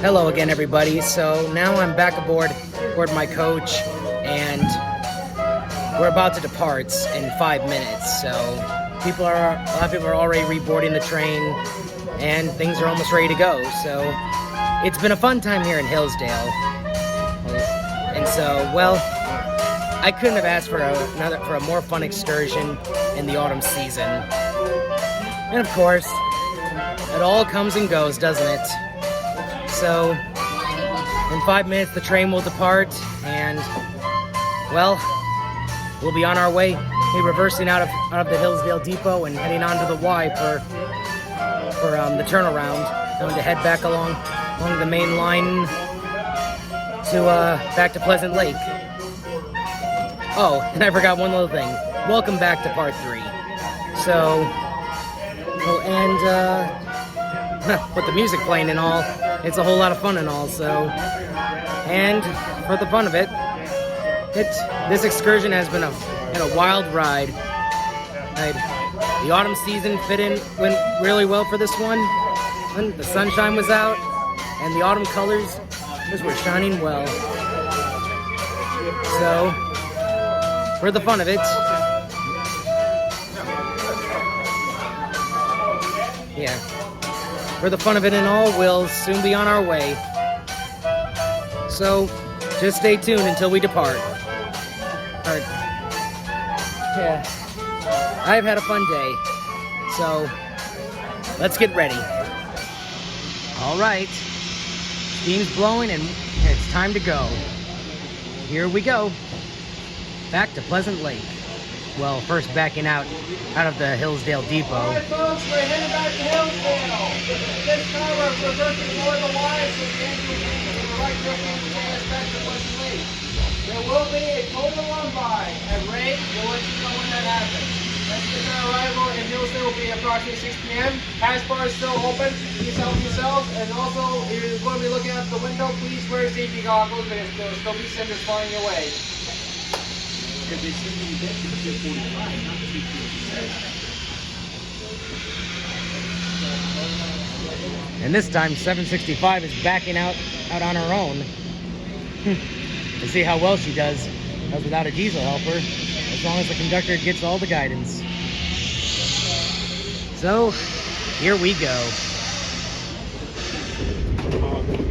Hello again, everybody. So now I'm back aboard my coach, and we're about to depart in 5 minutes. So a lot of people are already reboarding the train, and things are almost ready to go. So it's been a fun time here in Hillsdale, and so I couldn't have asked for a more fun excursion in the autumn season. And of course, it all comes and goes, doesn't it? So, in 5 minutes, the train will depart, and, we'll be on our way. We're reversing out of the Hillsdale Depot and heading on to the Y for the turnaround. Going to head back along the main line to back to Pleasant Lake. Oh, and I forgot one little thing. Welcome back to part 3. So, with the music playing and all, it's a whole lot of fun and all. So, and for the fun of it, this excursion has been a wild ride. The autumn season went really well for this one. When the sunshine was out and the autumn colors were shining well. So, for the fun of it, for the fun of it and all, we'll soon be on our way. So, just stay tuned until we depart. I've had a fun day, so let's get ready. All right, steam's blowing and it's time to go. Here we go. Back to Pleasant Lake. Well, first backing out of the Hillsdale Depot. All right, folks, we're heading back to Hillsdale. This time we're reversing more of the wires so we can do the right direction to take us back to Pleasant Lake. There will be a total run-by, and Ray will let you know when that happens. Estimated arrival in Hillsdale will be approximately 6 p.m. Hash bar is still open. Please help yourselves. And also, if you're going to be looking out the window, please wear safety goggles because there will still be cinders flying your way. And this time 765 is backing out on her own. To see how well she does without a diesel helper, as long as the conductor gets all the guidance. So here we go.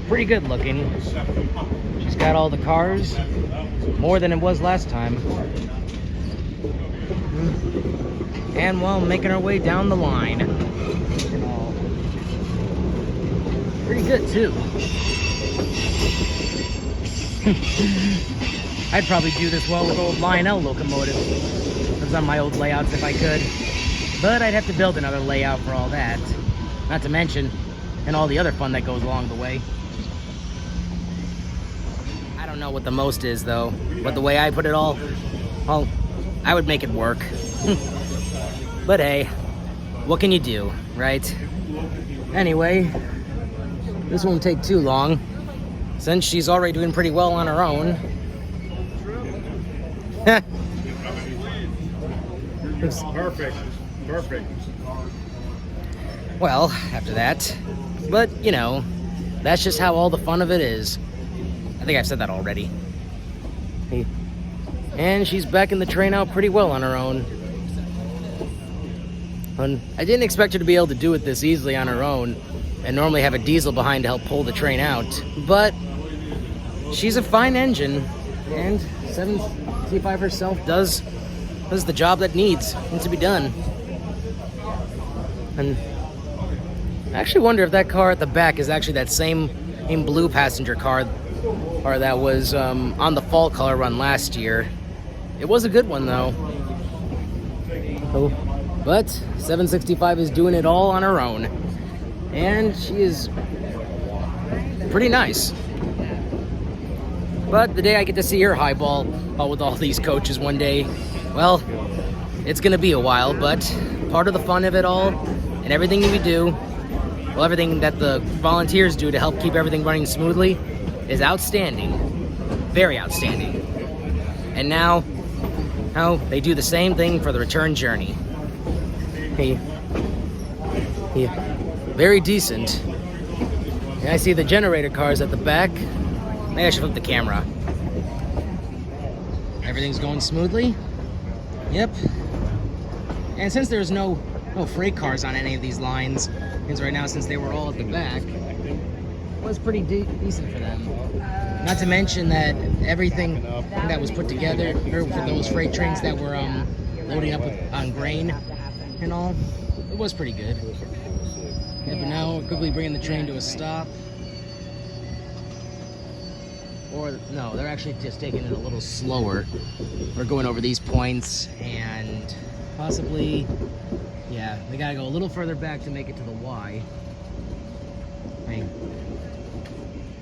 Pretty good looking. She's got all the cars, more than it was last time. And making our way down the line. Pretty good too. I'd probably do this well with old Lionel locomotives on my old layouts if I could. But I'd have to build another layout for all that. Not to mention, and all the other fun that goes along the way. I don't know what the most is though, but the way I put it all, I would make it work. But hey, what can you do, right? Anyway, this won't take too long, since she's already doing pretty well on her own. Perfect. Well, after that, but that's just how all the fun of it is. I think I've said that already. And she's backing the train out pretty well on her own. And I didn't expect her to be able to do it this easily on her own, and normally have a diesel behind to help pull the train out. But she's a fine engine, and 765 herself does the job that needs to be done. And I actually wonder if that car at the back is actually that same blue passenger car that was on the fall color run last year. It was a good one though. But 765 is doing it all on her own, and she is pretty nice. But the day I get to see her highball with all these coaches one day, it's gonna be a while, but part of the fun of it all, and everything we do, everything that the volunteers do to help keep everything running smoothly is outstanding. Very outstanding. And now they do the same thing for the return journey. Very decent. And I see the generator cars at the back. Maybe I should flip the camera. Everything's going smoothly. Yep. And since there's no freight cars on any of these lines, because right now, since they were all at the back, it was pretty decent for them. Not to mention that everything that was put together for those freight trains that were loading up on grain and all, it was pretty good. Yeah, but now we're quickly bringing the train to a stop. Or, no, they're actually just taking it a little slower. We're going over these points and possibly, yeah, they gotta go a little further back to make it to the Y. I mean,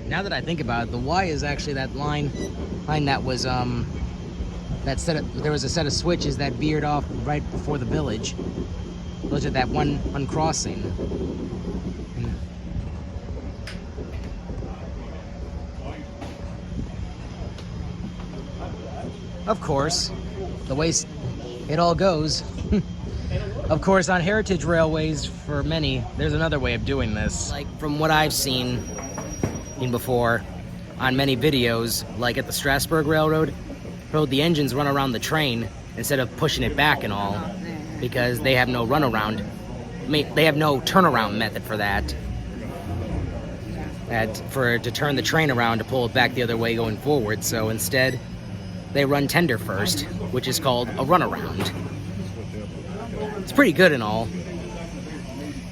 now that I think about it, the Y is actually that line that was, there was a set of switches that veered off right before the village. Those are that one crossing. Of course, the way it all goes. Of course, on heritage railways, for many, there's another way of doing this. Like from what I've seen before on many videos, like at the Strasbourg Railroad, the engines run around the train instead of pushing it back and all, because they have no runaround. I mean, they have no turnaround method for that. To turn the train around to pull it back the other way going forward. So instead, they run tender first, which is called a runaround. It's pretty good and all.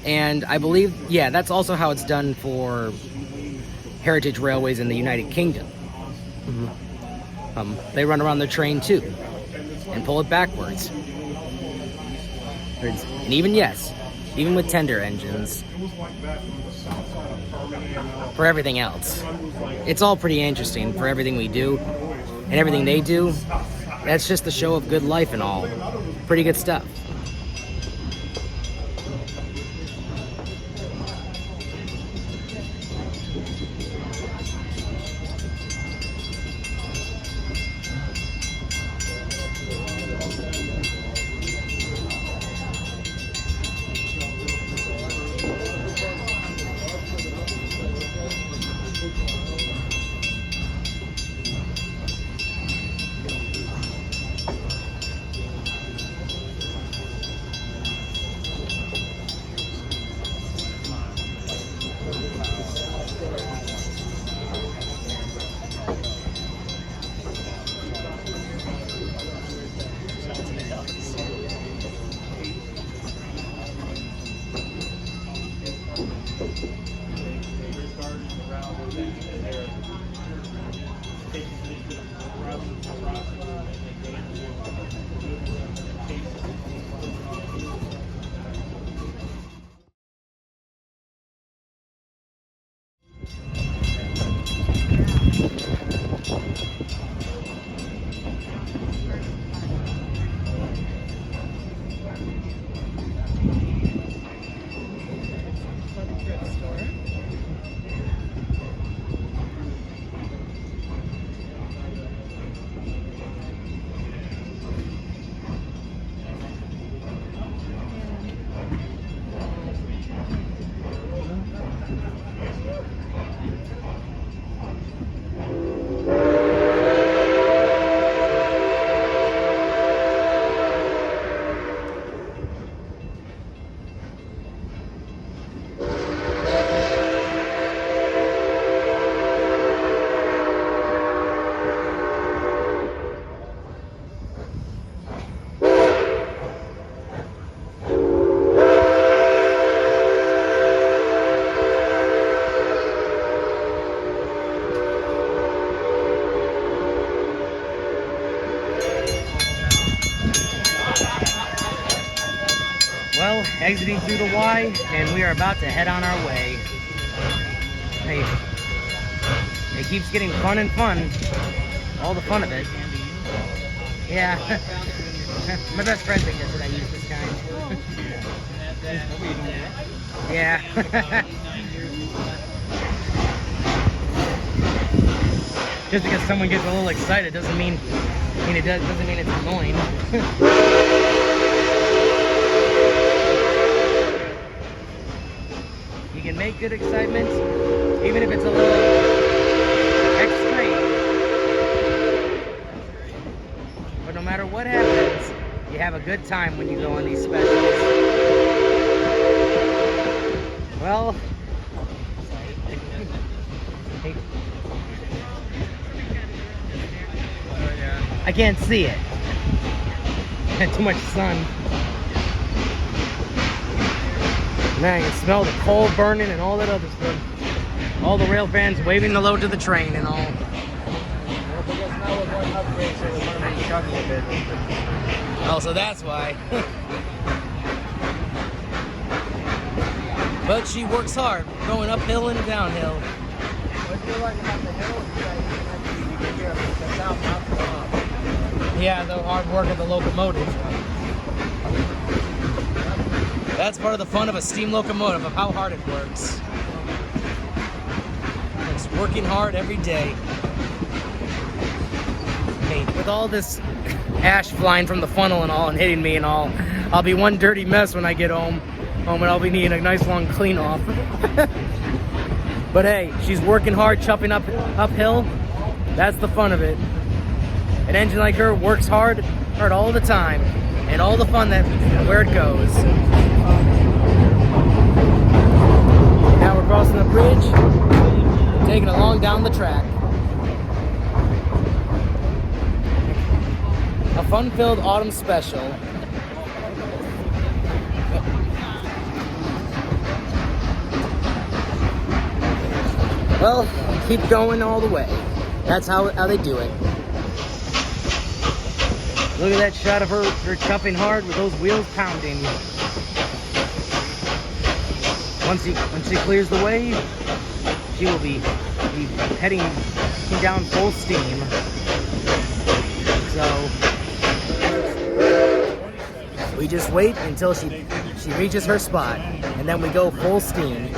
And I believe, yeah, that's also how it's done for heritage railways in the United Kingdom. They run around the train too and pull it backwards. And even with tender engines, for everything else, it's all pretty interesting for everything we do and everything they do. That's just the show of good life and all. Pretty good stuff. Well, exiting through the Y, and we are about to head on our way. Hey, it keeps getting fun and fun. All the fun of it. Yeah. My best friend suggested I use this kind. Yeah. Just because someone gets a little excited doesn't mean it's annoying. You can make good excitement even if it's a little extreme. But no matter what happens, you have a good time when you go on these specials. Well, I can't see it. Too much sun. Man, you can smell the coal burning and all that other stuff. All the rail fans waving the load to the train and all. Well, because now we're going upgrade, so we're going to be chugging a bit. Oh, so that's why. But she works hard, going uphill and downhill. What do you like about the hill? You can hear the sound bouncing off. Yeah, the hard work of the locomotive. That's part of the fun of a steam locomotive, of how hard it works. It's working hard every day. Hey, with all this ash flying from the funnel and all and hitting me and all, I'll be one dirty mess when I get home. And I'll be needing a nice long clean off. But hey, she's working hard, chopping uphill. That's the fun of it. An engine like her works hard all the time, and all the fun that where it goes. Now we're crossing the bridge, taking it along down the track. A fun-filled autumn special. Well, keep going all the way. That's how they do it. Look at that shot of her chopping hard with those wheels pounding. Once she clears the way, she will be heading down full steam. So we just wait until she reaches her spot, and then we go full steam.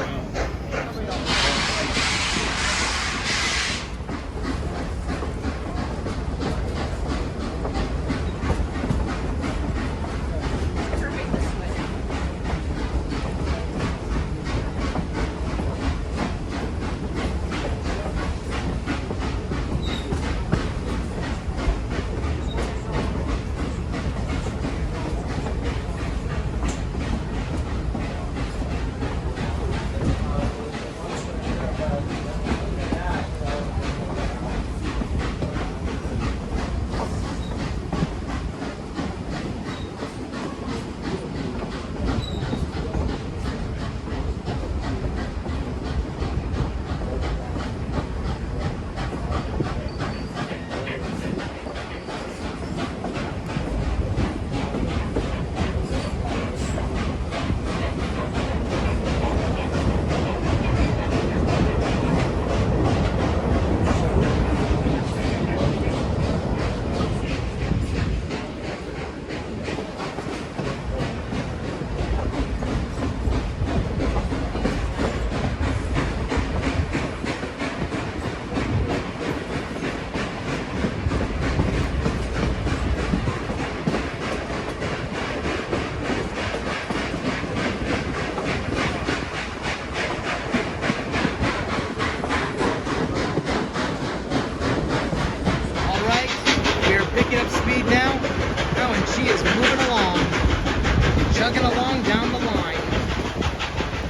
chugging along down the line.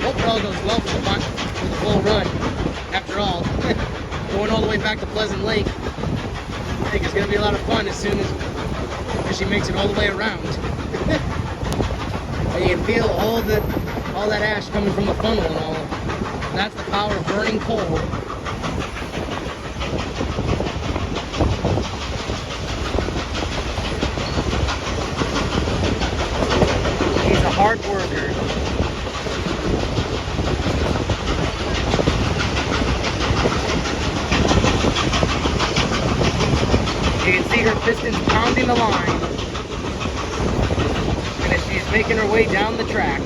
Hope it all goes well for the full run. After all, going all the way back to Pleasant Lake, I think it's going to be a lot of fun as soon as she makes it all the way around. And you can feel all that ash coming from the funnel and all. That's the power of burning coal. He's a hard worker. You can see her pistons pounding the line. And as she's making her way down the track,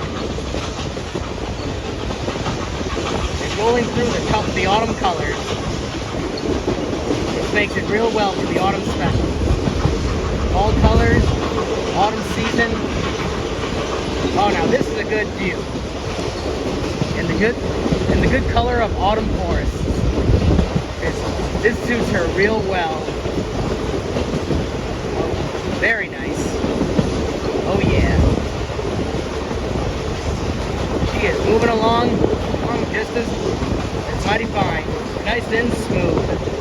she's rolling through the autumn colors. This makes it real well for the autumn special. Fall colors, autumn season. Oh, now this is a good view. And the and the good color of autumn forests. This suits her real well. Very nice. Oh yeah. She is moving along just as it's mighty fine. Nice and smooth.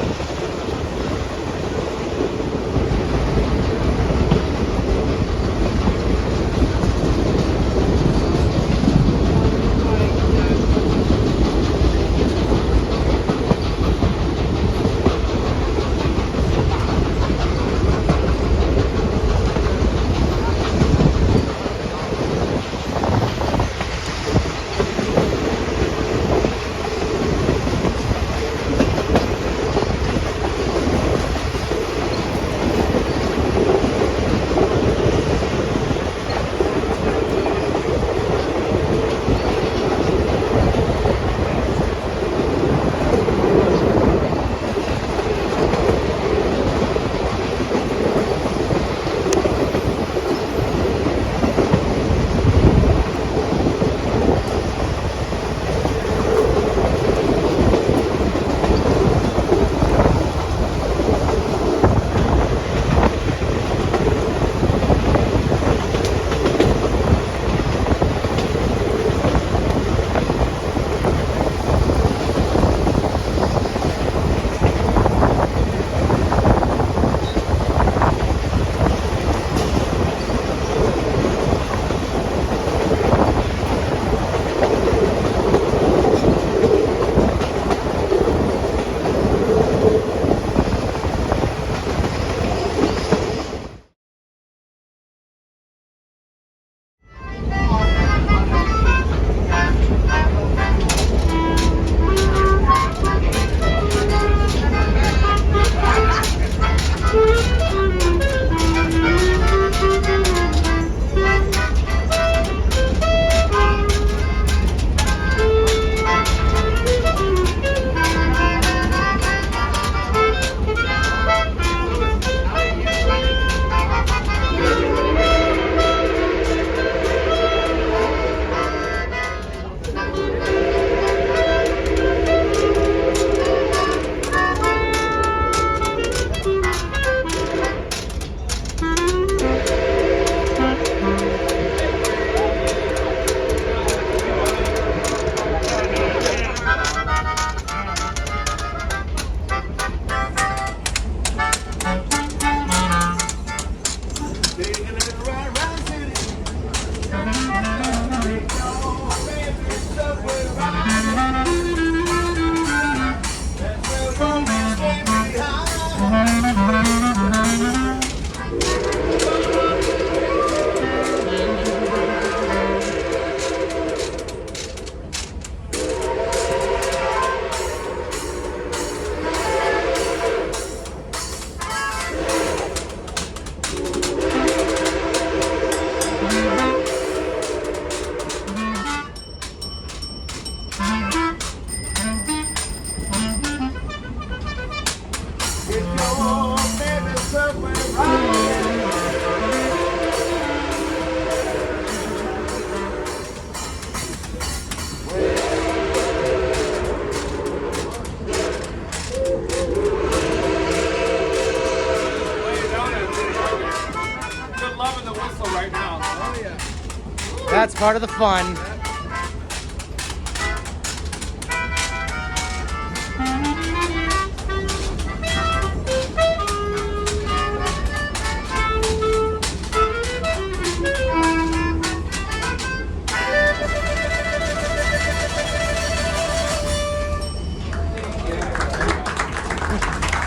That's part of the fun.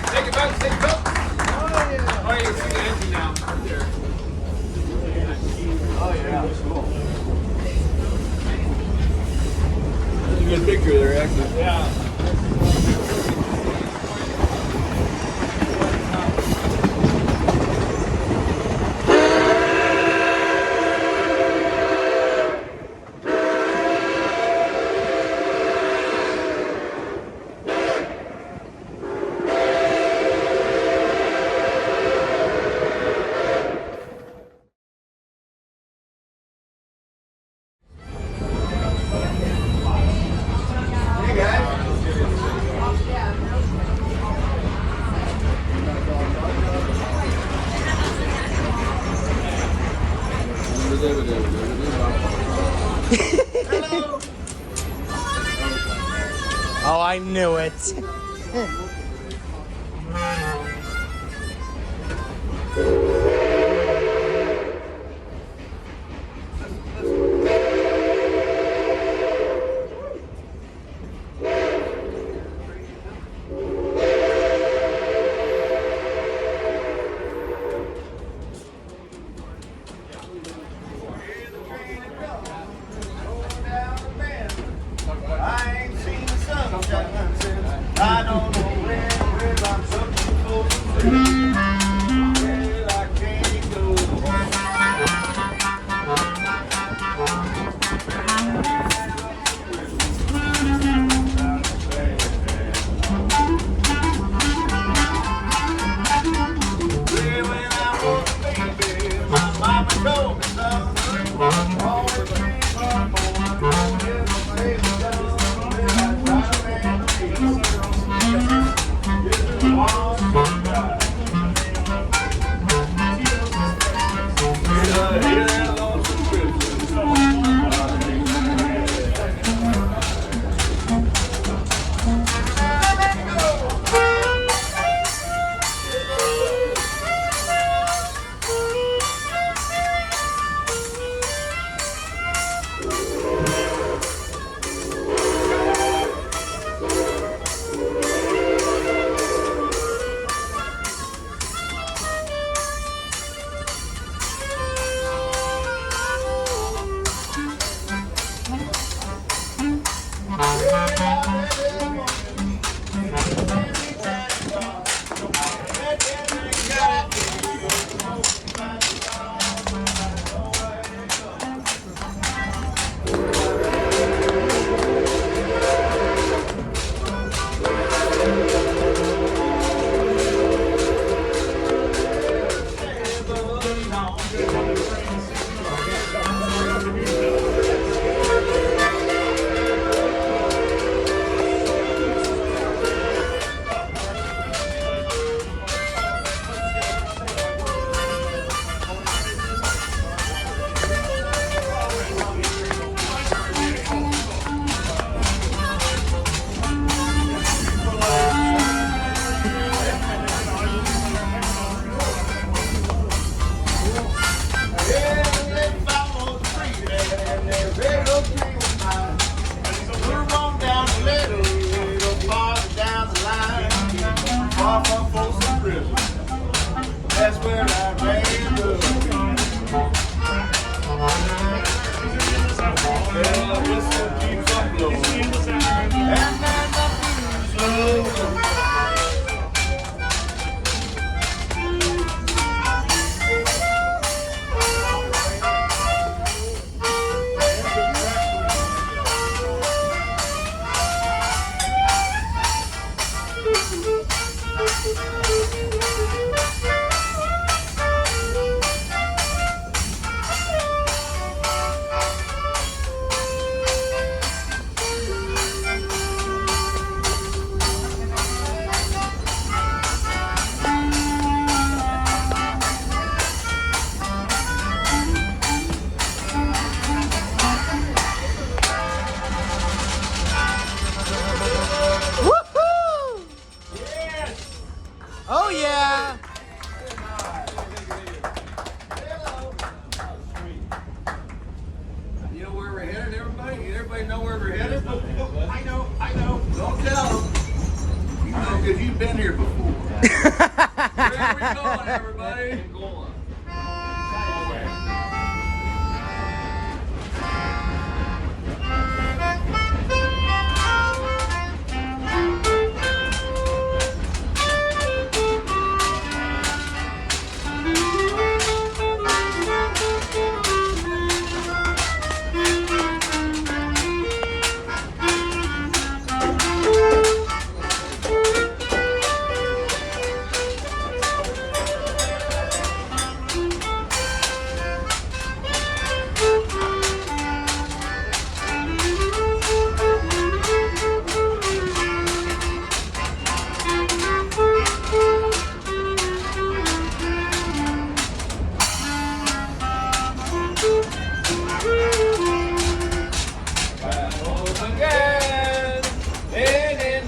Take it back, take it back. Oh, you can see the engine now. There. Oh, yeah. That's cool. That's a good picture there, actually. Yeah. I knew it. I ain't seen the sunshine since I don't know where I'm supposed to be. Well, I can't go home. Well, when I was a baby, my mama told me so. Always dream of more. That's where I made love. Well, the whistle keeps on blowing, and then the blues slow. Oh yeah! You know where we're headed, everybody? Everybody know where we're headed? I know. Don't tell them. You know, because you've been here before. Where are we going, everybody? Again, and in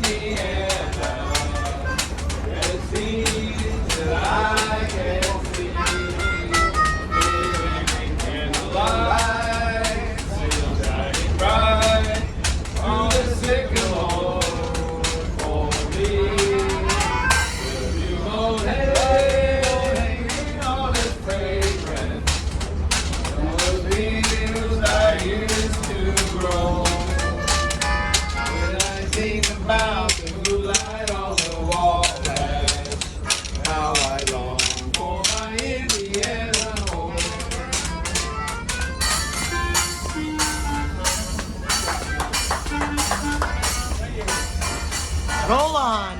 Roll on.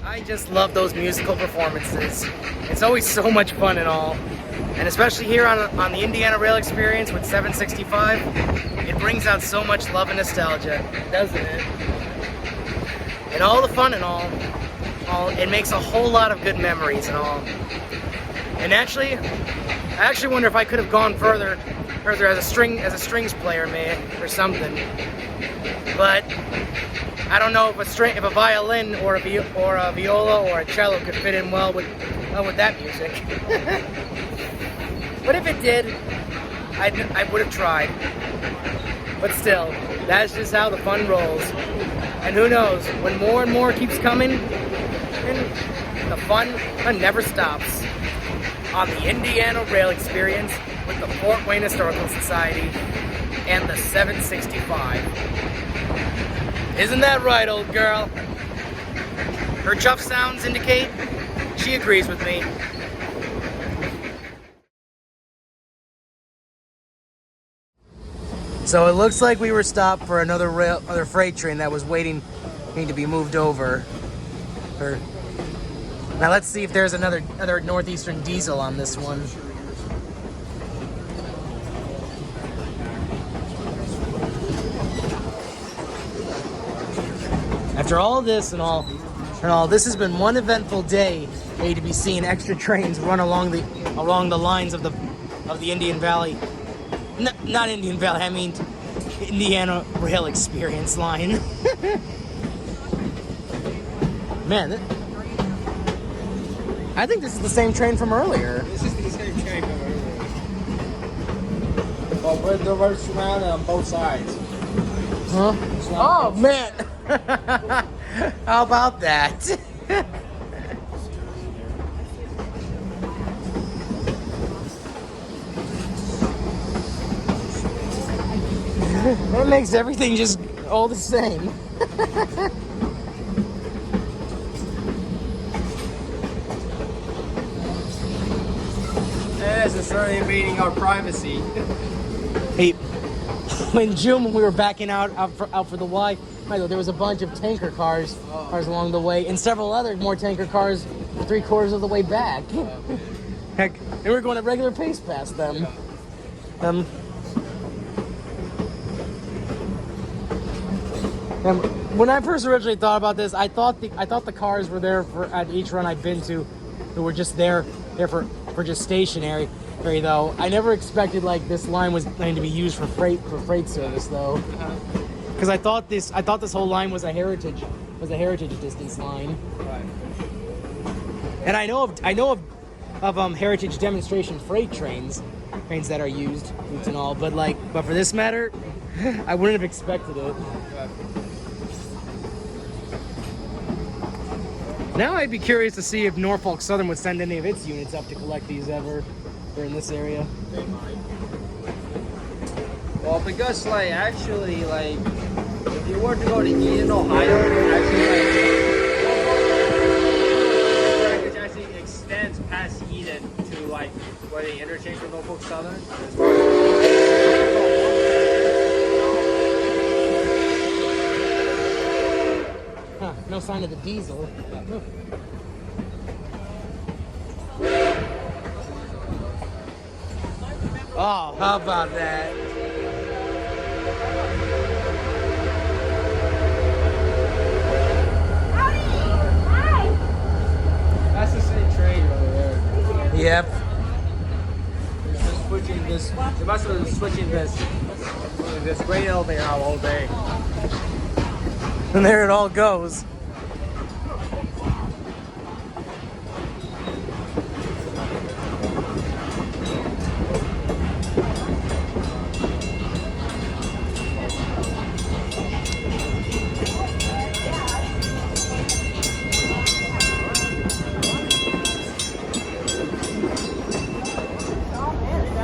I just love those musical performances. It's always so much fun and all. And especially here on the Indiana Rail Experience with 765, it brings out so much love and nostalgia, doesn't it? And all the fun and all, it makes a whole lot of good memories and all. And actually, I actually wonder if I could have gone further as a strings player, or something. But I don't know if a violin or a viola or a cello could fit in well with that music. But if it did, I would have tried. But still, that's just how the fun rolls. And who knows, when more and more keeps coming, the fun never stops. On the Indiana Rail Experience with the Fort Wayne Historical Society and the 765. Isn't that right, old girl? Her chuff sounds indicate she agrees with me. So it looks like we were stopped for another freight train that was waiting to be moved over. Now let's see if there's another Northeastern diesel on this one. After all this and all, this has been one eventful day. To be seeing extra trains run along the lines of the Indian Valley. Not Indian Valley. I mean Indiana Rail Experience line. Man, I think this is the same train from earlier. This is the same train from earlier. But we're surrounded on both sides. Huh? Oh, man. How about that? That makes everything just all the same. Yes, it's certainly invading our privacy. Hey, in June when we were backing out for the Y, there was a bunch of tanker cars along the way, and several other more tanker cars 3/4 of the way back. Heck, and we were going at regular pace past them. When I first originally thought about this, I thought the cars were there at each run I'd been to, who were just there for just stationary. Though I never expected like this line was going to be used for freight service though, because I thought this whole line was a heritage distance line. Right. And I know of heritage demonstration freight trains that are used and all, but for this matter, I wouldn't have expected it. Right. Now I'd be curious to see if Norfolk Southern would send any of its units up to collect these ever. In this area. They might. Well, because actually if you were to go to Eden, Ohio, it actually extends past Eden to where they interchange with Norfolk Southern. Huh, no sign of the diesel. Oh, how about that? That's the same train over there. Yep. switching this. They must have been switching this great elevator out all day. And there it all goes.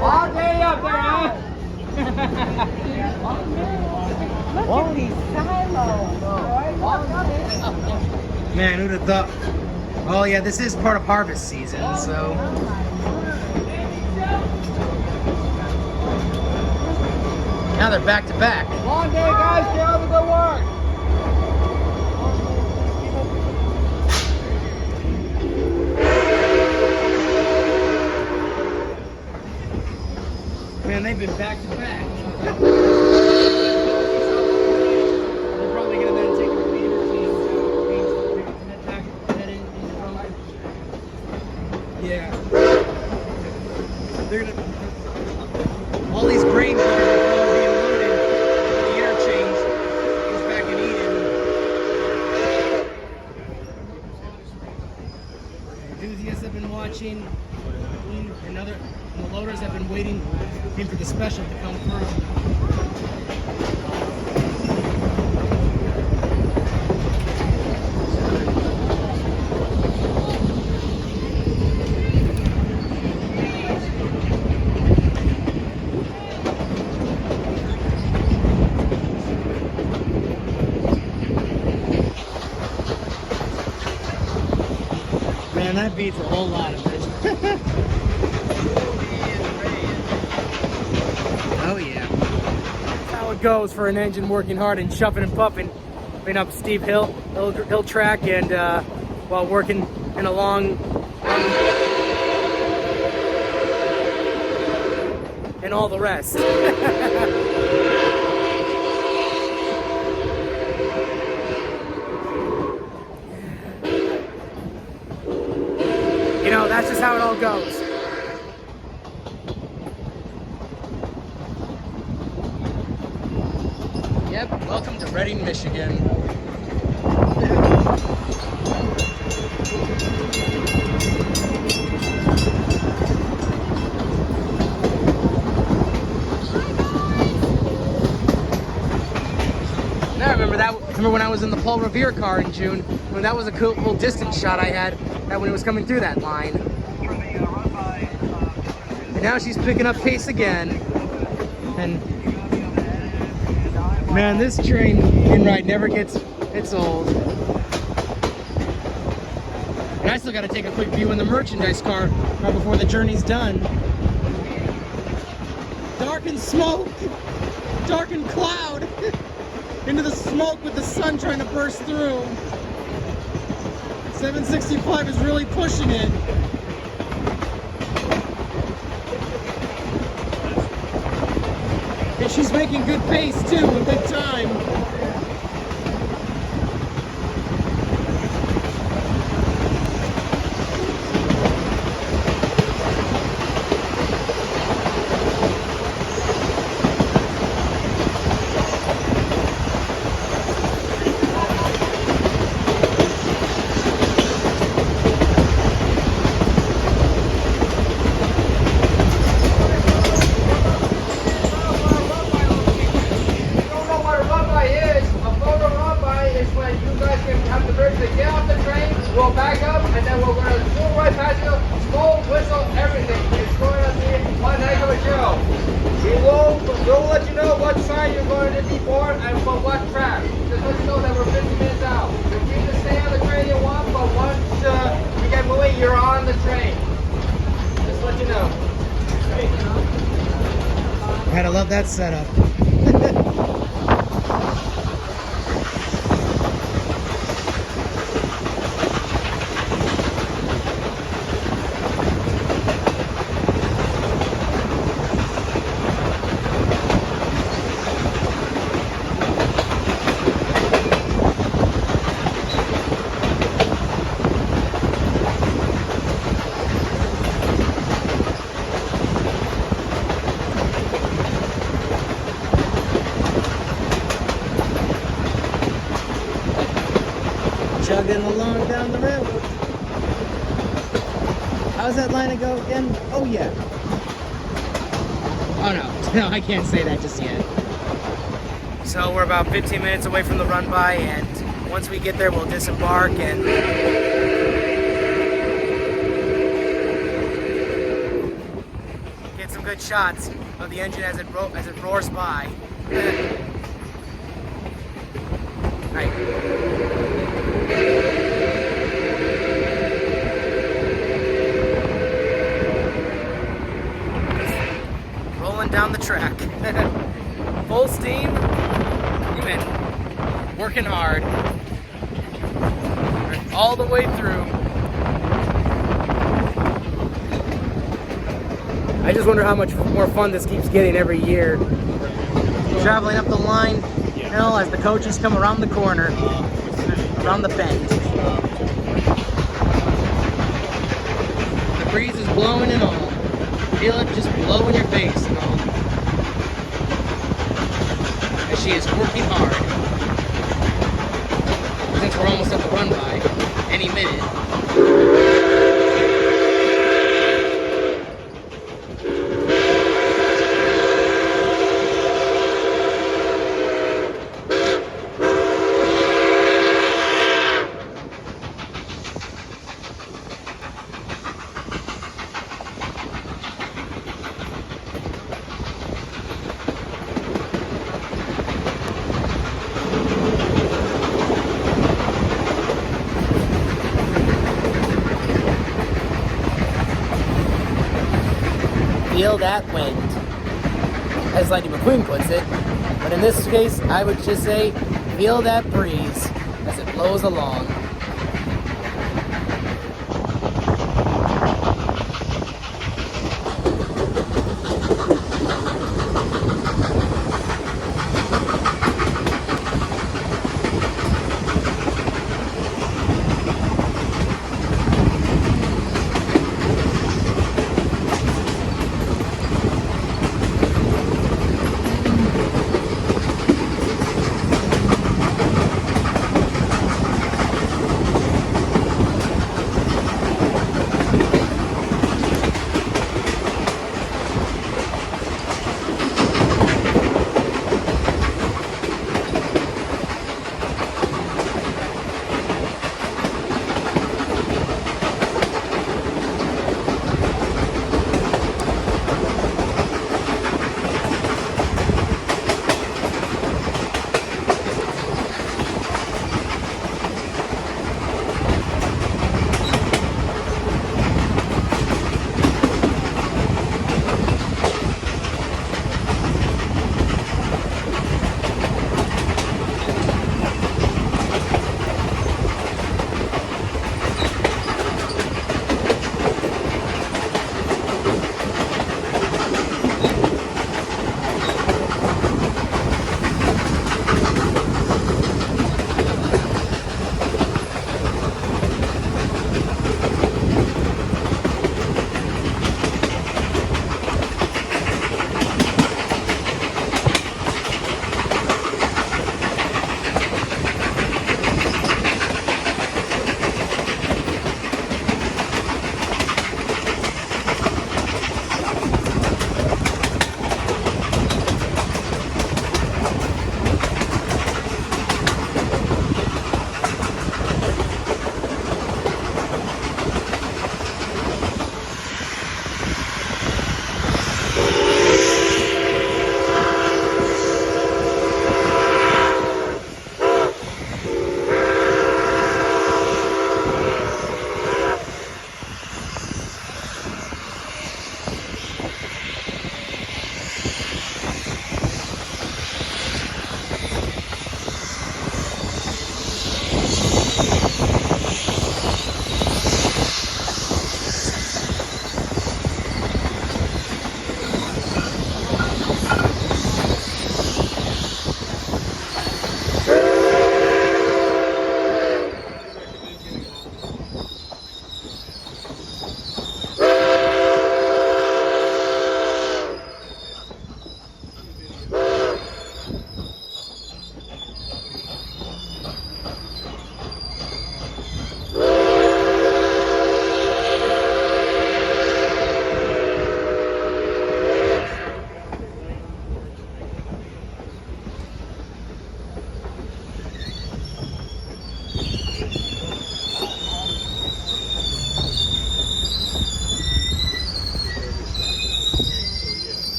Long day up there, huh? Look at these silos, boy. Man, who'd have thought? Oh yeah, this is part of harvest season, so. Now they're back to back. Long day, guys. Get on the good work. Man, they've been back to back. They're probably gonna then take a leader team head back, head in front. Yeah. They're gonna. All these grains are gonna be unloaded for the interchange. Goes back in Eden. Enthusiasts have been watching. And the loaders have been waiting for the special to come through. Man, that beats a whole lot of it. Oh yeah. That's how it goes for an engine working hard and shuffing and puffing up a steep hill track, and while working in a long and all the rest. You know, that's just how it all goes. Yep, welcome to Reading, Michigan. Now I remember when I was in the Paul Revere car in June, when that was a cool distance shot I had when it was coming through that line. And now she's picking up pace again. And man, this train ride never gets old. And I still got to take a quick view in the merchandise car right before the journey's done. Dark and smoke, dark and cloud, into the smoke with the sun trying to burst through. 765 is really pushing it. And she's making good pace too, and good time. We'll back up, and then we're going to zoom right past you, smoke, whistle, everything. It's going to be one heck of a show. We'll let you know what sign you're going to be for and for what track. Just let you know that we're 50 minutes out. You're free to stay on the train you want, but once we get moving, you're on the train. Just let you know. Gotta love that setup. chugging along down the road. How's that line go again? Oh yeah. Oh no, no, I can't say that just yet. So we're about 15 minutes away from the run by, and once we get there, we'll disembark and get some good shots of the engine as it roars by. Right. Rolling down the track. Full steam. Even working hard. All the way through. I just wonder how much more fun this keeps getting every year. Traveling up the line hill as the coaches come around the corner, around the bend. The breeze is blowing and all. Feel it just blow in your face and all. As she is working hard. Since we're almost at the run by, any minute. Feel that wind, as Lightning McQueen puts it, but in this case, I would just say, feel that breeze as it blows along.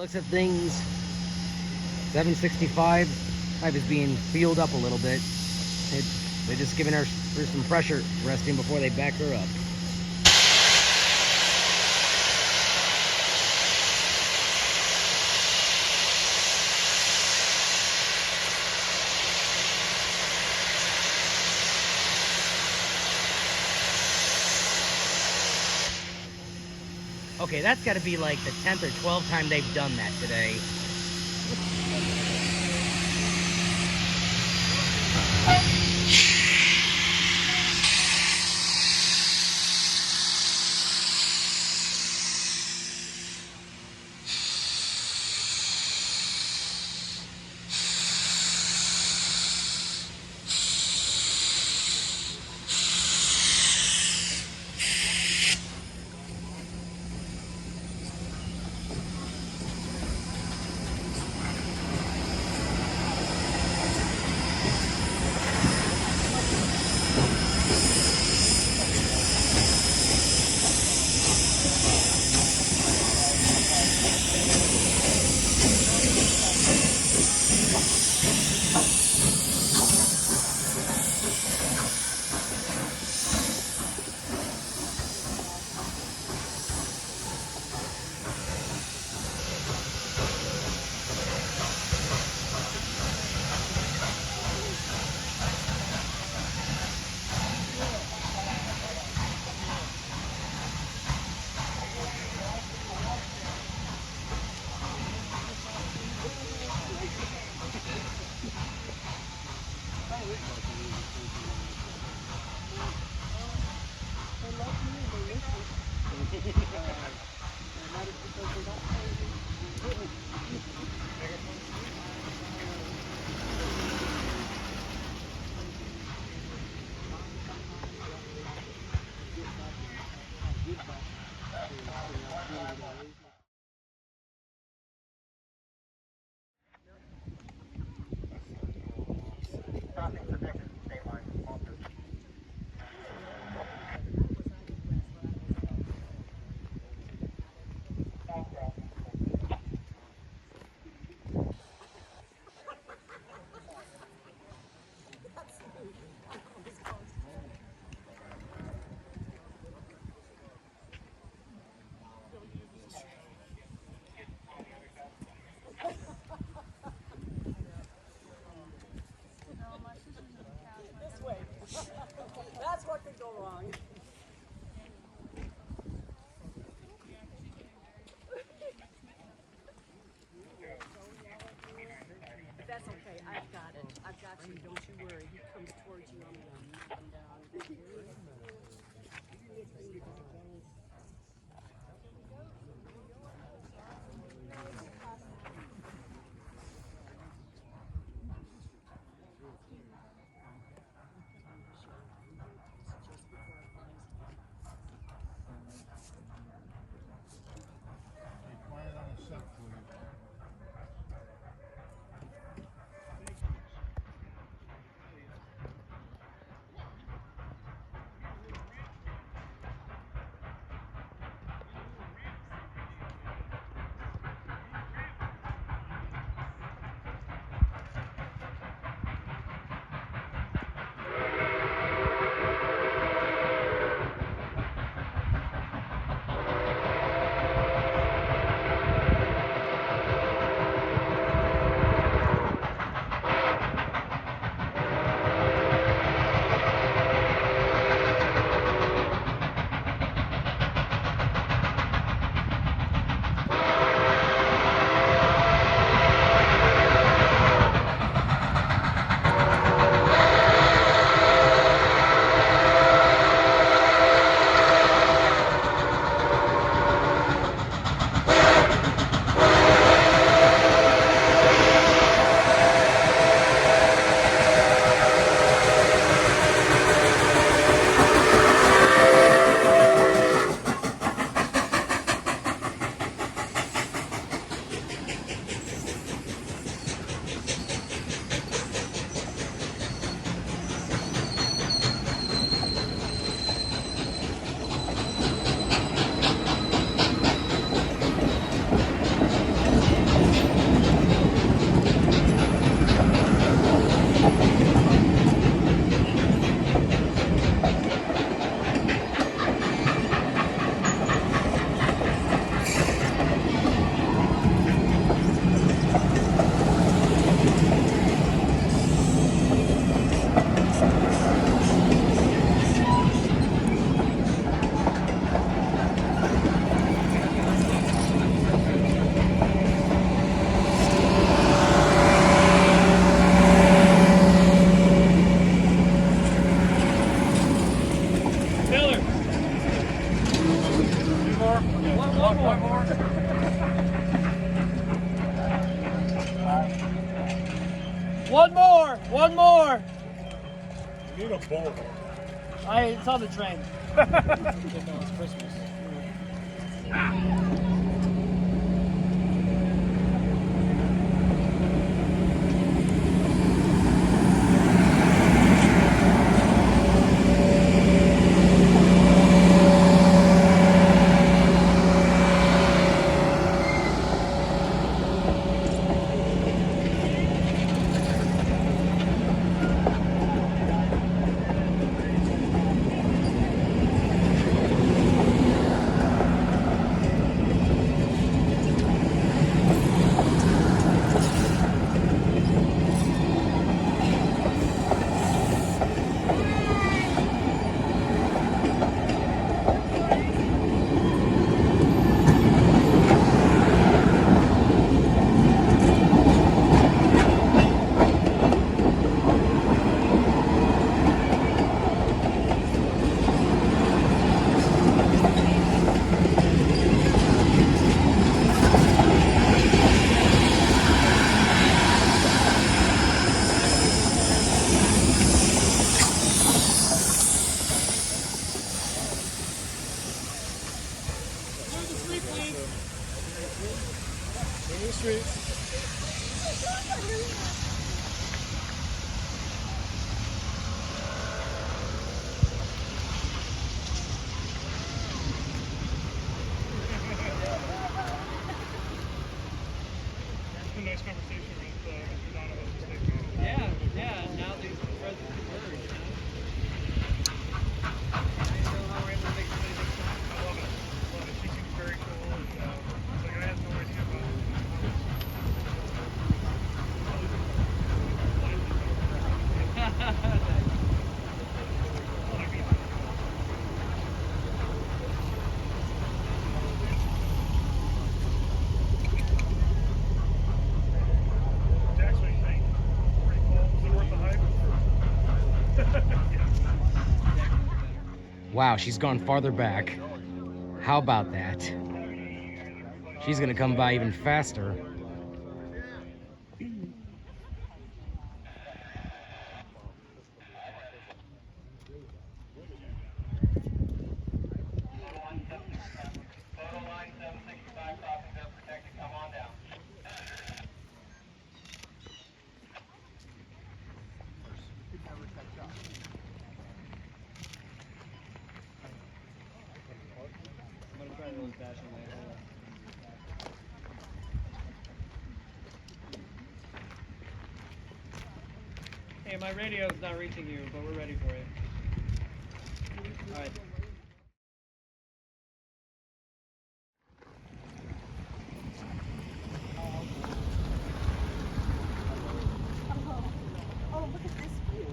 Looks at things. 765. Pipe is being fueled up a little bit. They're just giving her some pressure resting before they back her up. Okay, that's got to be like the 10th or 12th time they've done that today. One more. One more. You need a bowl. It's on the train. It's Christmas. Wow, she's gone farther back. How about that? She's gonna come by even faster. Hey, my radio's not reaching you, but we're ready for it. All right. Oh, look at this view.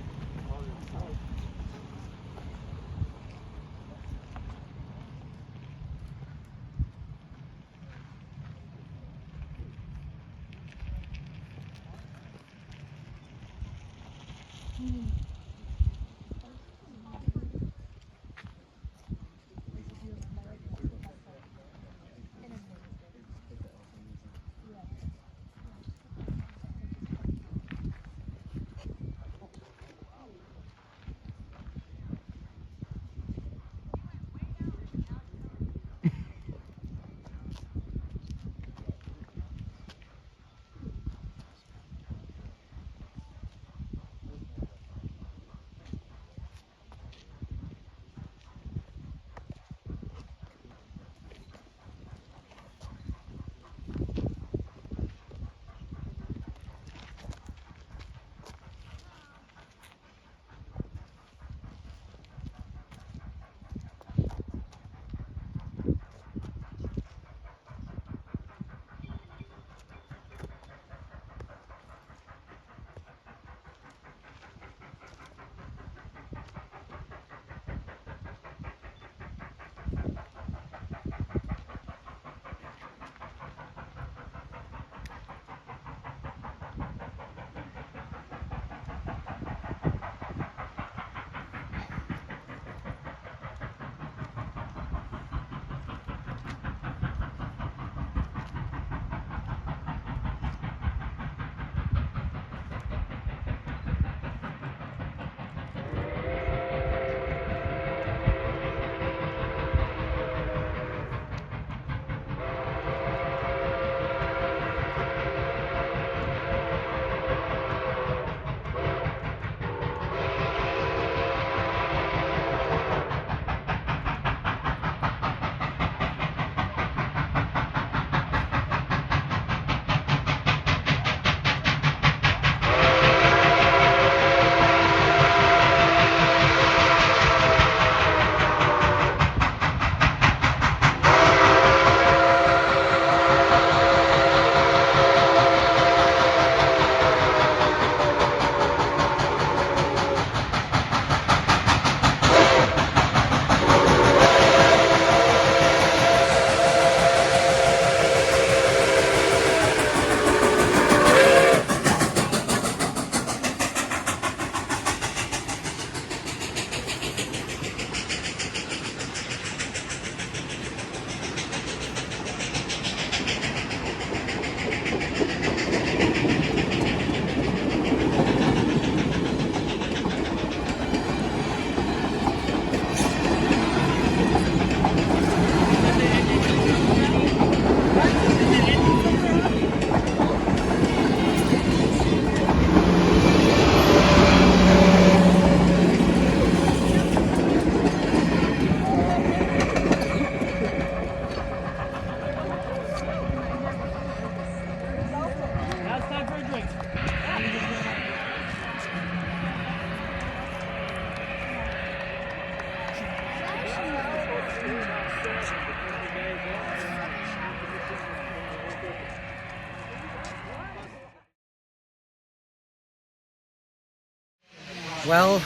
Well,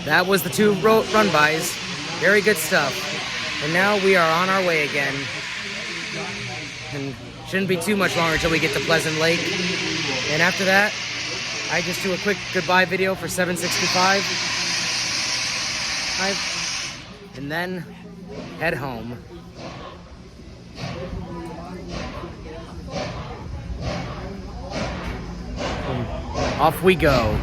that was the 2 run-bys. Very good stuff. And now we are on our way again. And shouldn't be too much longer until we get to Pleasant Lake. And after that, I just do a quick goodbye video for 765. And then head home. Off we go.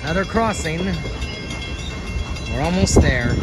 Another crossing. We're almost there.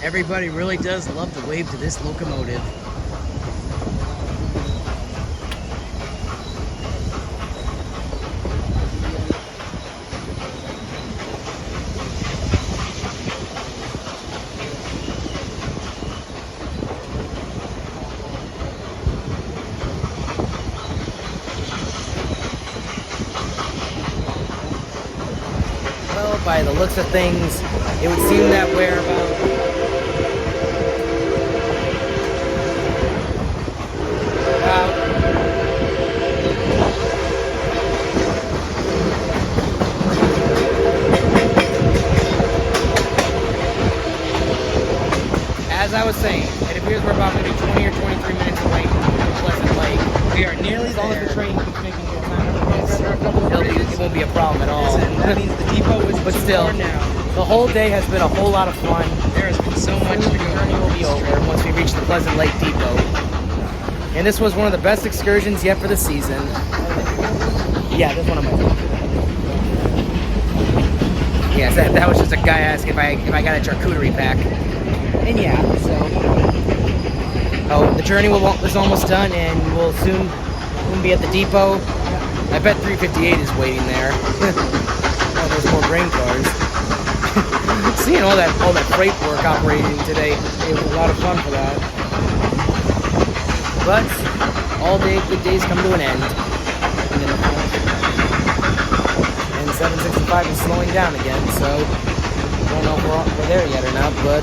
Everybody really does love to wave to this locomotive. Well, by the looks of things, it would seem that we're about as I was saying, it appears we're about maybe 20 or 23 minutes away from Pleasant Lake. We are nearly there. As long as the train keeps making good time, it won't be a problem at all. That means the depot is but still, now. The whole day has been a whole lot of fun. There has been so much to go. The journey will be over once we reach the Pleasant Lake Depot. And this was one of the best excursions yet for the season. Yeah, this one of my favorites. Yes, that was just a guy asking if I got a charcuterie pack. And yeah, so the journey is almost done, and we'll soon be at the depot. I bet 358 is waiting there. Oh, there's more grain cars. Seeing all that freight work operating today, it was a lot of fun for that. But good days come to an end. And 765 is slowing down again, so I don't know if we're there yet or not, but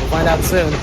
we'll find out soon.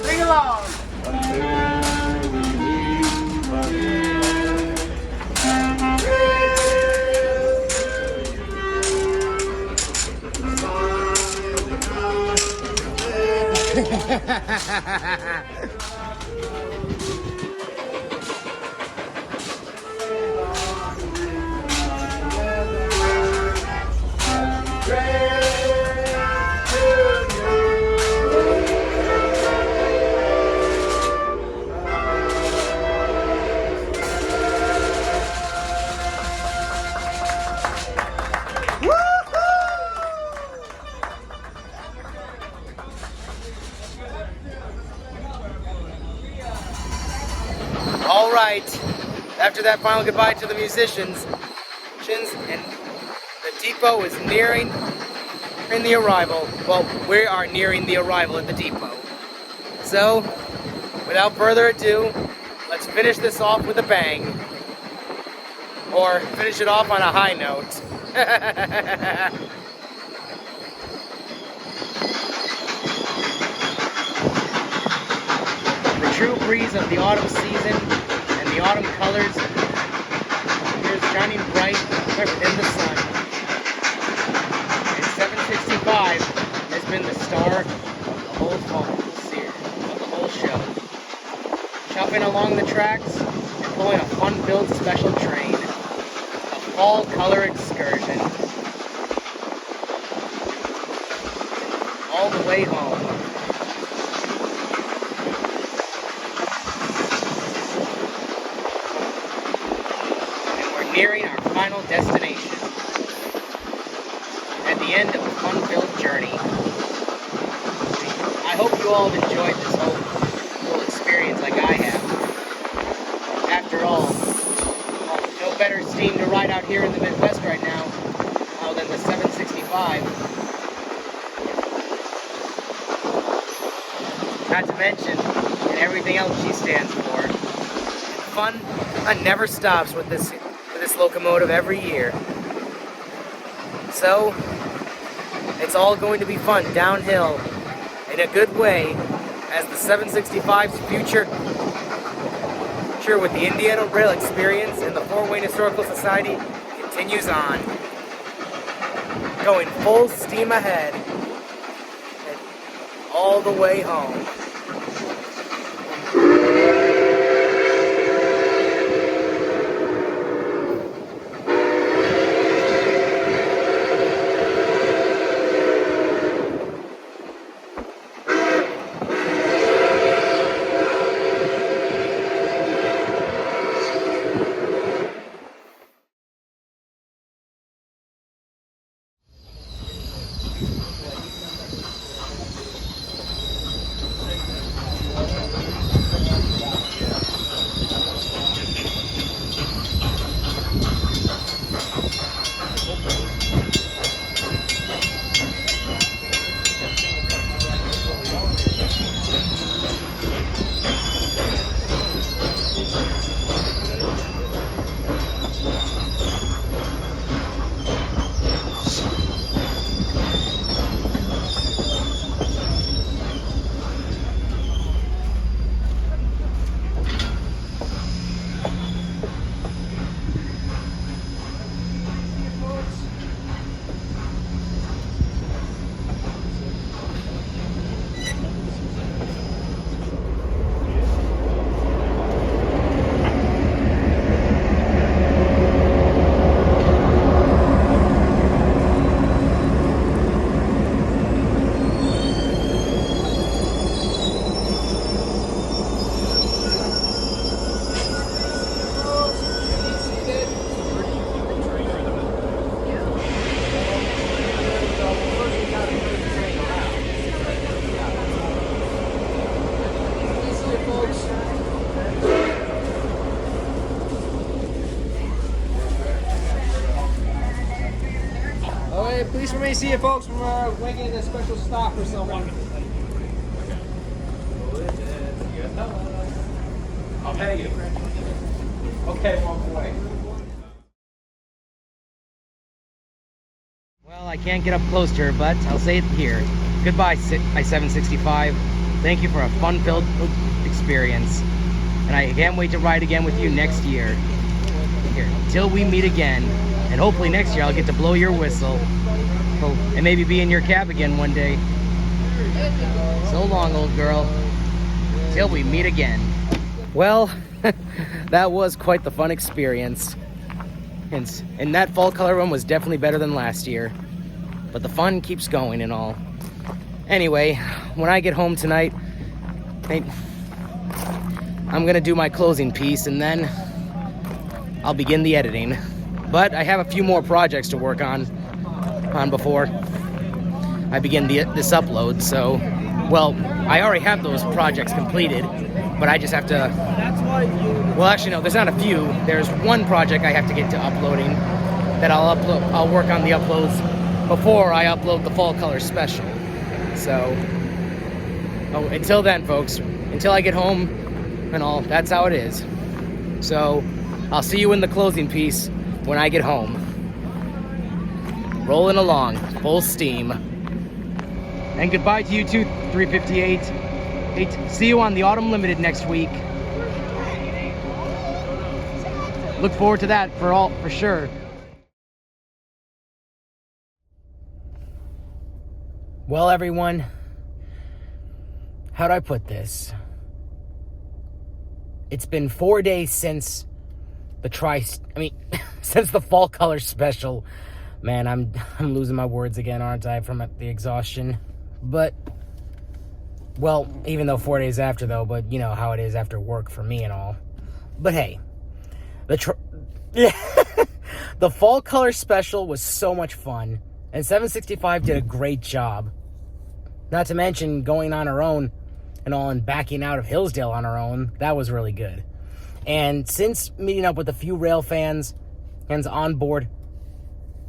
Sing along. All right, after that final goodbye to the musicians, and the depot is nearing the arrival. Well, we are nearing the arrival at the depot. So, without further ado, let's finish this off with a bang. Or finish it off on a high note. The true breeze of the autumn season and the autumn colors is shining bright in the sun. And 765 has been the star of the whole show. Chopping along the tracks and pulling a fun-filled special train. A fall color excursion. All the way home. Nearing our final destination. At the end of a fun-filled journey. hope you all have enjoyed this whole experience like I have. After all, no better steam to ride out here in the Midwest right now than the 765. Not to mention, and everything else she stands for. Fun never stops with this locomotive every year. So, it's all going to be fun downhill in a good way as the 765's future with the Indiana Rail Experience and the Fort Wayne Historical Society continues on. Going full steam ahead and all the way home. Okay, please for me, see you folks. We're making a special stop for someone. I'll pay you. Okay, walk away. Well, I can't get up close to her, but I'll say it here. Goodbye, I-765. Thank you for a fun-filled experience. And I can't wait to ride again with you next year. Here, till we meet again. And hopefully next year I'll get to blow your whistle. Oh, and maybe be in your cab again one day. So long, old girl. Till we meet again. Well, that was quite the fun experience. And that fall color run was definitely better than last year. But the fun keeps going and all. Anyway, when I get home tonight, I'm gonna do my closing piece and then I'll begin the editing. But I have a few more projects to work on before I begin this upload. So, well, I already have those projects completed, but I just have to. Well, actually, no. There's not a few. There's one project I have to get to uploading that I'll upload. I'll work on the uploads before I upload the fall color special. So, until then, folks. Until I get home and all, that's how it is. So, I'll see you in the closing piece when I get home. Rolling along, full steam. And goodbye to you too, 358. See you on the Autumn Limited next week. Look forward to that for sure. Well, everyone, how'd I put this? It's been 4 days since since the fall color special. Man, I'm losing my words again, aren't I, from the exhaustion? But, well, even though 4 days after, though, but you know how it is after work for me and all. But hey, the fall color special was so much fun, and 765 did a great job. Not to mention going on our own and all and backing out of Hillsdale on our own. That was really good. And since meeting up with a few rail fans on board,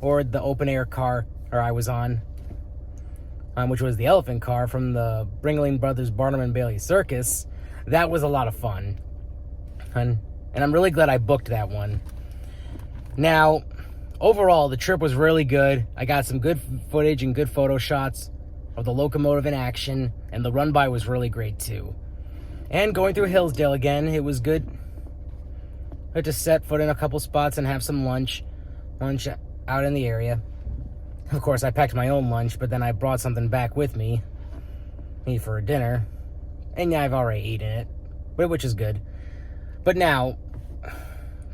or the open air car, or I was on, which was the elephant car from the Bringling Brothers Barnum and Bailey Circus, that was a lot of fun. And I'm really glad I booked that one. Now, overall, the trip was really good. I got some good footage and good photo shots of the locomotive in action, and the run by was really great too. And going through Hillsdale again, it was good. I had to set foot in a couple spots and have some lunch out in the area. Of course, I packed my own lunch, but then I brought something back with me for dinner. And yeah, I've already eaten it, which is good. But now,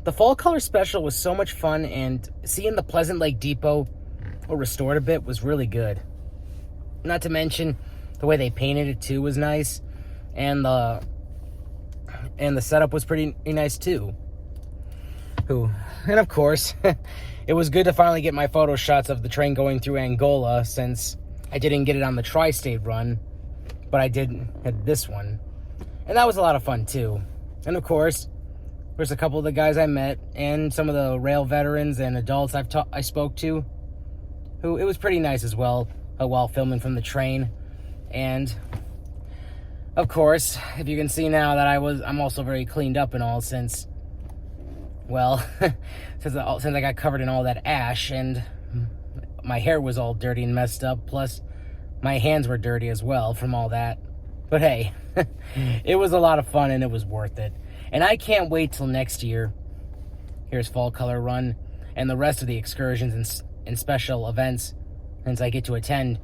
the Fall Color Special was so much fun, and seeing the Pleasant Lake Depot restored a bit was really good. Not to mention, the way they painted it too was nice, and the setup was pretty nice too. And of course, it was good to finally get my photo shots of the train going through Angola, since I didn't get it on the tri-state run, but I did at this one. And that was a lot of fun too. And of course, there's a couple of the guys I met, and some of the rail veterans and adults I spoke to, who it was pretty nice as well, while filming from the train. And of course, if you can see now that I'm also very cleaned up and all, since since I got covered in all that ash, and my hair was all dirty and messed up, plus my hands were dirty as well from all that. But hey, it was a lot of fun, and it was worth it. And I can't wait till next year. Here's Fall Color Run and the rest of the excursions and special events, since I get to attend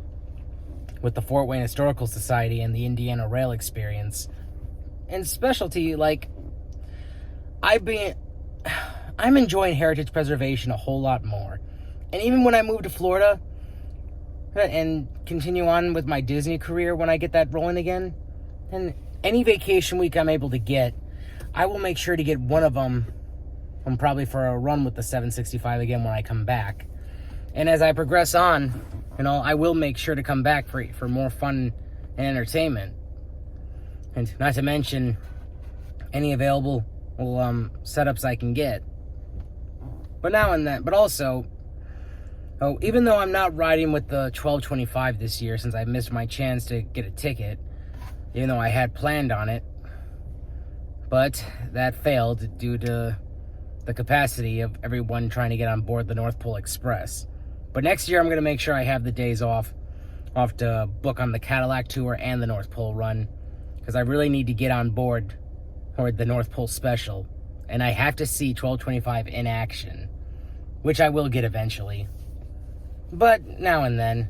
with the Fort Wayne Historical Society and the Indiana Rail Experience. And specialty, I'm enjoying heritage preservation a whole lot more. And even when I move to Florida and continue on with my Disney career, when I get that rolling again, and any vacation week I'm able to get, I will make sure to get one of them, probably for a run with the 765 again when I come back. And as I progress on, I will make sure to come back for more fun and entertainment. And not to mention any available setups I can get. But also, even though I'm not riding with the 1225 this year, since I missed my chance to get a ticket, even though I had planned on it, but that failed due to the capacity of everyone trying to get on board the North Pole Express. But next year I'm going to make sure I have the days off to book on the Cadillac Tour and the North Pole Run, because I really need to get on board for the North Pole Special, and I have to see 1225 in action, which I will get eventually. But now and then,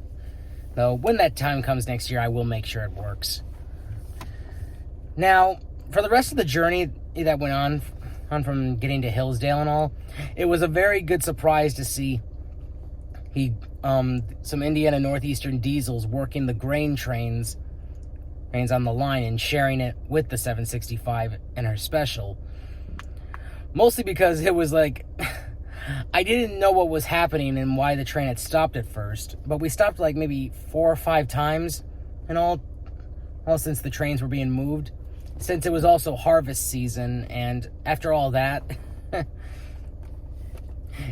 though, when that time comes next year, I will make sure it works. Now, for the rest of the journey that went on from getting to Hillsdale and all, it was a very good surprise to see some Indiana Northeastern diesels working the grain trains on the line and sharing it with the 765 and her special. Mostly because it was I didn't know what was happening and why the train had stopped at first, but we stopped maybe 4 or 5 times and all since the trains were being moved, since it was also harvest season. And after all that,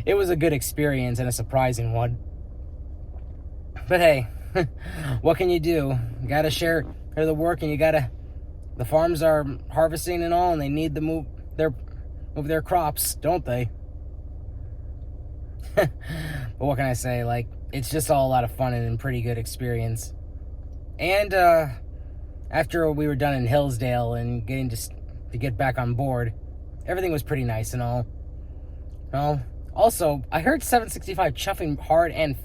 it was a good experience and a surprising one. But hey, what can you do? You gotta share the work, and the farms are harvesting and all, and they need to move their crops, don't they? But what can I say? It's just all a lot of fun and a pretty good experience. And after we were done in Hillsdale and getting to get back on board, everything was pretty nice and all. Well, also, I heard 765 chuffing hard and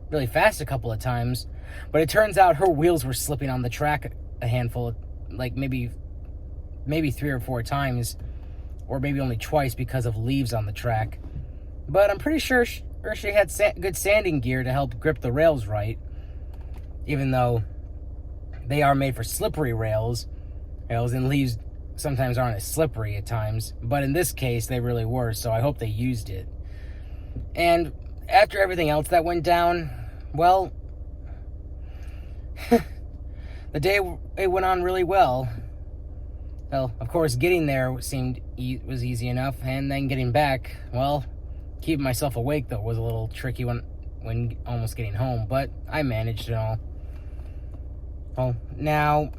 really fast a couple of times, but it turns out her wheels were slipping on the track a handful, maybe 3 or 4 times, or maybe only twice because of leaves on the track. But I'm pretty sure she had good sanding gear to help grip the rails right, even though they are made for slippery rails, and leaves sometimes aren't as slippery at times, but in this case they really were, so I hope they used it. And after everything else that went down, well, the day it went on really well. Well, of course, getting there was easy enough, and then getting back, well, keeping myself awake though was a little tricky when almost getting home, but I managed it all. Well, now,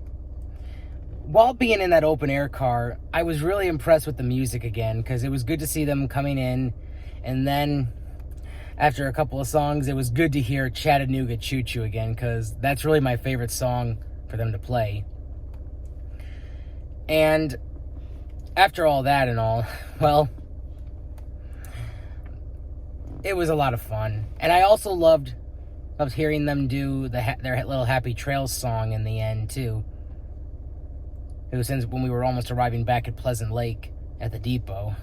while being in that open air car, I was really impressed with the music again, because it was good to see them coming in, and then after a couple of songs, it was good to hear Chattanooga Choo Choo again, because that's really my favorite song for them to play. And after all that and all, well, it was a lot of fun. And I also loved hearing them do their little Happy Trails song in the end, too. It was since when we were almost arriving back at Pleasant Lake at the depot.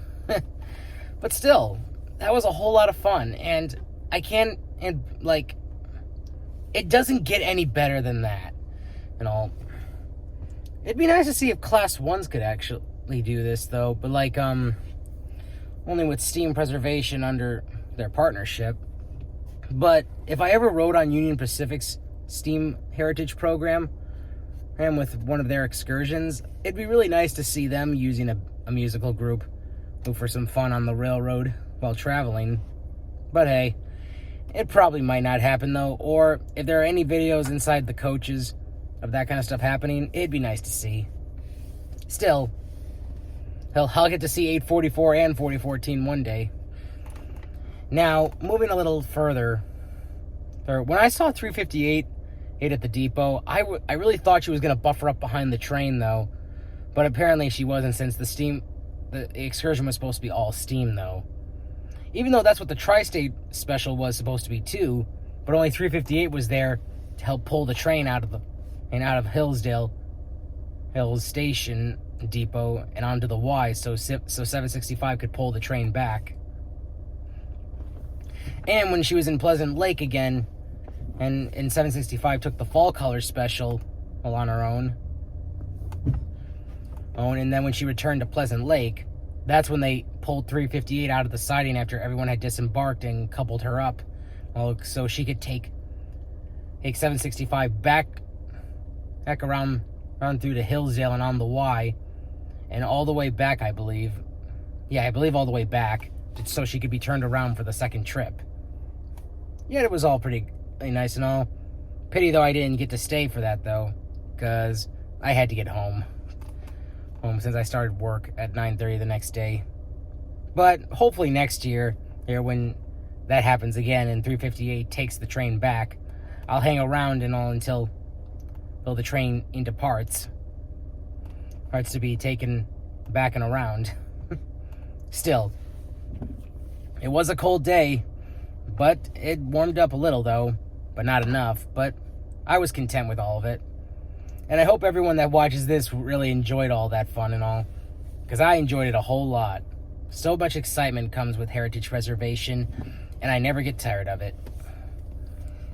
But still, that was a whole lot of fun. And it doesn't get any better than that and all. It'd be nice to see if Class 1s could actually do this, though. But, only with Steam Preservation under their partnership. But if I ever rode on Union Pacific's Steam Heritage program, and with one of their excursions, it'd be really nice to see them using a musical group for some fun on the railroad while traveling. But hey, it probably might not happen, though. Or if there are any videos inside the coaches of that kind of stuff happening, it'd be nice to see. Still, I'll get to see 844 and 4014 one day. Now, moving a little further, when I saw 358 at the depot, I really thought she was going to buffer up behind the train, though. But apparently she wasn't, since the excursion was supposed to be all steam, though. Even though that's what the Tri-State special was supposed to be, too. But only 358 was there to help pull the train out of Hillsdale Hills Station Depot and onto the Y, so 765 could pull the train back. And when she was in Pleasant Lake again, and 765 took the Fall Color special all on her own. And then when she returned to Pleasant Lake, that's when they pulled 358 out of the siding after everyone had disembarked and coupled her up, so she could take 765 back around through to Hillsdale and on the Y, and all the way back, I believe. Yeah, I believe all the way back, so she could be turned around for the second trip. Yeah, it was all pretty nice and all. Pity, though, I didn't get to stay for that, though, because I had to get home since I started work at 9:30 the next day. But hopefully next year, when that happens again and 358 takes the train back, I'll hang around and all until the train into parts to be taken back and around. Still, it was a cold day, but it warmed up a little, though, but not enough. But I was content with all of it. And I hope everyone that watches this really enjoyed all that fun and all, because I enjoyed it a whole lot. So much excitement comes with heritage preservation, and I never get tired of it.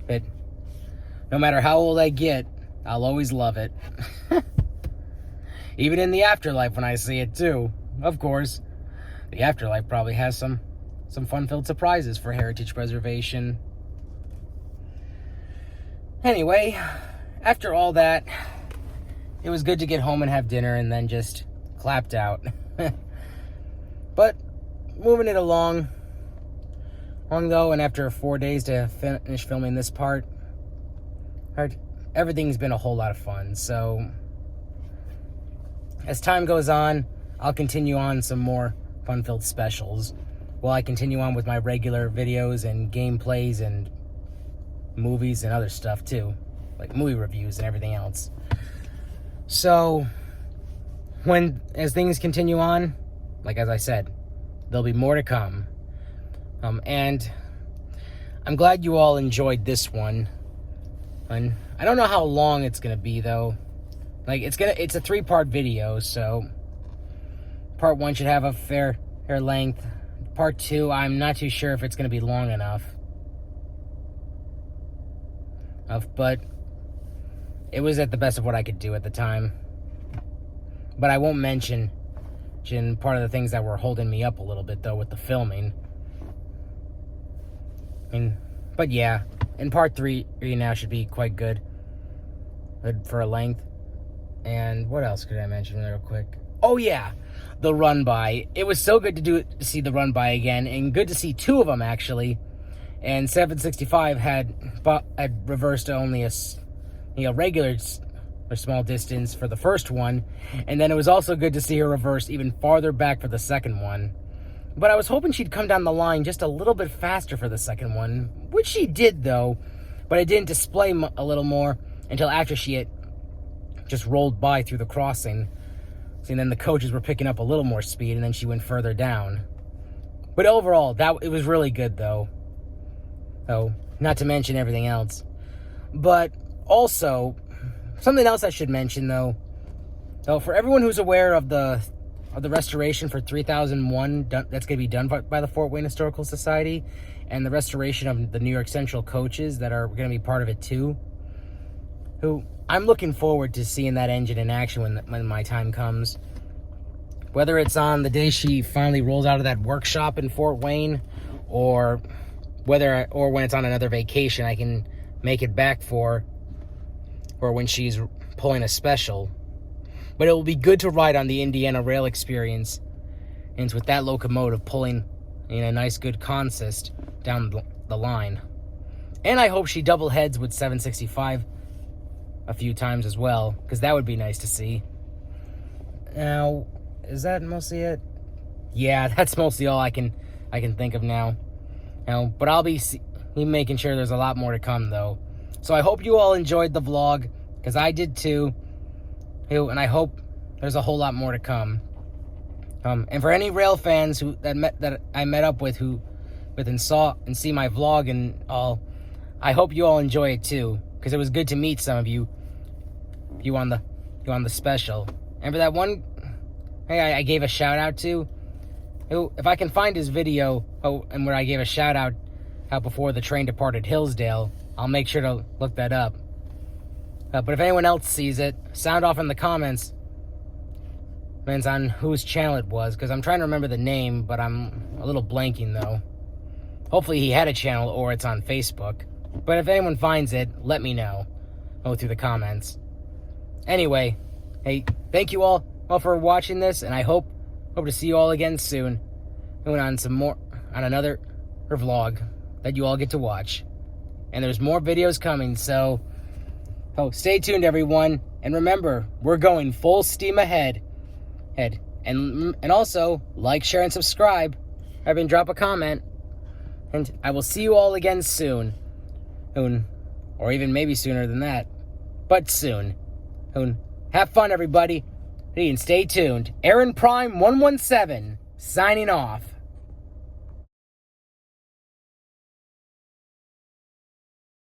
But no matter how old I get, I'll always love it. Even in the afterlife when I see it, too. Of course, the afterlife probably has some fun-filled surprises for heritage preservation. Anyway, after all that, it was good to get home and have dinner and then just clapped out. But moving it along though, and after 4 days to finish filming this part, everything's been a whole lot of fun. So as time goes on, I'll continue on some more fun-filled specials while I continue on with my regular videos and gameplays and movies and other stuff too, like movie reviews and everything else. So as things continue on, like as I said, there'll be more to come. And I'm glad you all enjoyed this one. And I don't know how long it's gonna be, though. It's a 3-part video, so part 1 should have a fair length. Part 2, I'm not too sure if it's gonna be long enough. But it was at the best of what I could do at the time. But I won't mention part of the things that were holding me up a little bit, though, with the filming. But yeah, and part 3 now should be quite good. for a length. And what else could I mention real quick? Oh yeah, the run by. It was so good to see the run by again, and good to see two of them actually. And 765 had reversed only a regular or small distance for the first one, and then it was also good to see her reverse even farther back for the second one. But I was hoping she'd come down the line just a little bit faster for the second one, which she did though, but it didn't display a little more until after she had just rolled by through the crossing. And then the coaches were picking up a little more speed, and then she went further down. But overall, it was really good though. So, not to mention everything else. But also, something else I should mention though. So for everyone who's aware of the restoration for 3001 that's going to be done by the Fort Wayne Historical Society, and the restoration of the New York Central coaches that are going to be part of it too, who I'm looking forward to seeing that engine in action when my time comes. Whether it's on the day she finally rolls out of that workshop in Fort Wayne, or when it's on another vacation I can make it back for, or when she's pulling a special. But it will be good to ride on the Indiana Rail Experience, and with that locomotive pulling in a nice good consist down the line. And I hope she double heads with 765 a few times as well, because that would be nice to see. Now, is that mostly it? Yeah, that's mostly all I can think of now. But I'll be making sure there's a lot more to come though. So I hope you all enjoyed the vlog, because I did too. And I hope there's a whole lot more to come. And for any rail fans that I met up with and saw and see my vlog and all, I hope you all enjoy it too, because it was good to meet some of you on the special. And for that one, I gave a shout out to, if I can find his video, and where I gave a shout out before the train departed Hillsdale, I'll make sure to look that up. But if anyone else sees it, sound off in the comments. Depends on whose channel it was, because I'm trying to remember the name, but I'm a little blanking though. Hopefully he had a channel, or it's on Facebook. But if anyone finds it, let me know. Through the comments. Anyway, hey, thank you all for watching this, and I hope to see you all again soon. On another vlog that you all get to watch. And there's more videos coming, so stay tuned everyone. And remember, we're going full steam ahead. And also, like, share, and subscribe. Drop a comment. And I will see you all again soon. Or even maybe sooner than that. But soon. Have fun, everybody. And stay tuned. Aaron Prime 117, signing off.